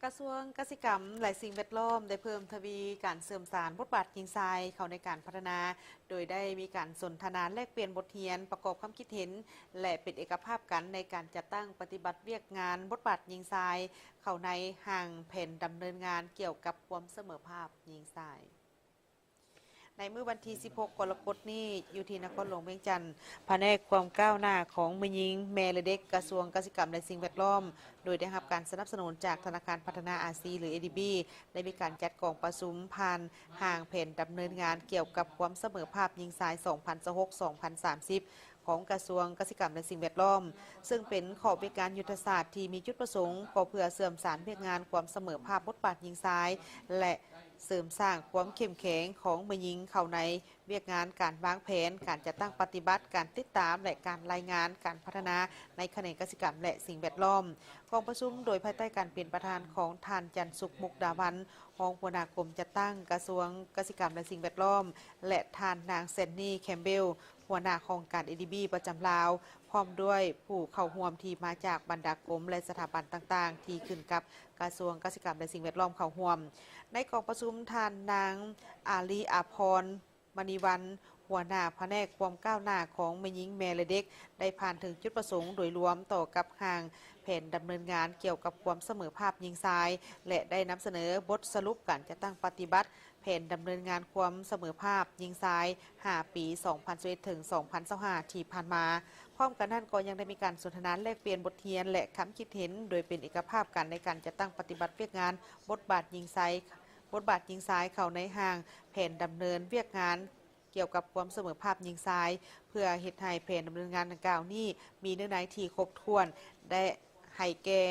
กระทรวงเกษตรกรรมและสิ่งแวดล้อมได้เพิ่มทวีการเสริมสารบทบาทหญิงชายเข้าในการพัฒนาโดยได้มีการสนทนาแลกเปลี่ยนบทเรียนประกอบความคิดเห็นและเป็นเอกภาพกันในการจัดตั้งปฏิบัติเวียกงานบทบาทหญิงชายเข้าในห่างแผนดำเนินงานเกี่ยวกับความเสมอภาพหญิงชายในเมื่อวันที่ 16 กรกฎาคมนี้อยู่ที่นครหลวงเวียงจันทร์แผนกความก้าวหน้าของมือหญิงแม่และเด็กกระทรวงเกษตรกรรมและสิ่งแวดล้อมโดยได้รับการสนับสนุนจากธนาคารพัฒนาอาซีหรือ ADB ได้มีการจัดกองประชุมผ่านห่างแผนดำเนินงานเกี่ยวกับความเสมอภาพหญิงชาย 2026-2030 ของกระทรวงเกษตรกรรมและสิ่งแวดล้อมซึ่งเป็นขอบริการยุทธศาสตร์ที่มีจุดประสงค์ก็เพื่อเสริมสานเพียงงานความเสมอภาพบทบาทหญิงชายและเสริมสร้างความเข้มแข็งของมือหญิงเข้าในเวียกงานการวางแผนการจัดตั้งปฏิบัติการติดตามและการรายงานการพัฒนาในแขนงเกษตรกรรมและสิ่งแวดล้อมกองประชุมโดยภายใต้การเป็นประธานของท่านจันทร์สุขมุกดาวันรองหัวหน้ากรมจัดตั้งกระทรวงเกษตรกรรมและสิ่งแวดล้อมและท่านนางเซนนี่แคมเบลหัวหน้าโครงการ ADB ประจำลาวพร้อมด้วยผู้เข้าร่วมที่มาจากบรรดากรมและสถาบันต่างๆที่ขึ้นกับกระทรวงเกษตรกรรมและสิ่งแวดล้อมเข้าร่วมในกองประชุมท่านนางอาลีอาพรมณีวันหัวหน้าแผนกความก้าวหน้าของแม่หญิงแม่และเด็กได้ผ่านถึงจุดประสงค์โดยรวมต่อกับห่างแผนดำเนินงานเกี่ยวกับความเสมอภาพหญิงชายและได้นำเสนอบทสรุปการจัดตั้งปฏิบัติแผนดำเนินงานความเสมอภาพหญิงชาย5 ปี 2021 ถึง 2025 ที่ผ่านมาพร้อมกันนั้นก็ยังได้มีการสนทนาแลกเปลี่ยนบทเรียนและคำคิดเห็นโดยเป็นเอกภาพกันในการจัดตั้งปฏิบัติเวียกงานบทบาทหญิงชายเข้าในห่างแผนดำเนินเวียกงานเกี่ยวกับความเสมอภาพหญิงชายเพื่อเฮ็ดให้แผนดำเนินงานดังกล่าวนี้มีเนื้อในที่ครบถ้วนได้ให้แก่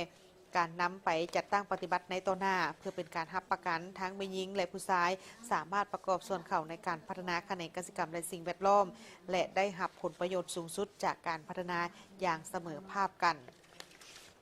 การนำไปจัดตั้งปฏิบัติในต่อหน้าเพื่อเป็นการรับประกันทั้งแม่หญิงและผู้ชายสามารถประกอบส่วนเข้าในการพัฒนาแขนงเกษตรกรรมและสิ่งแวดล้อมและได้รับผลประโยชน์สูงสุดจากการพัฒนาอย่างเสมอภาพกัน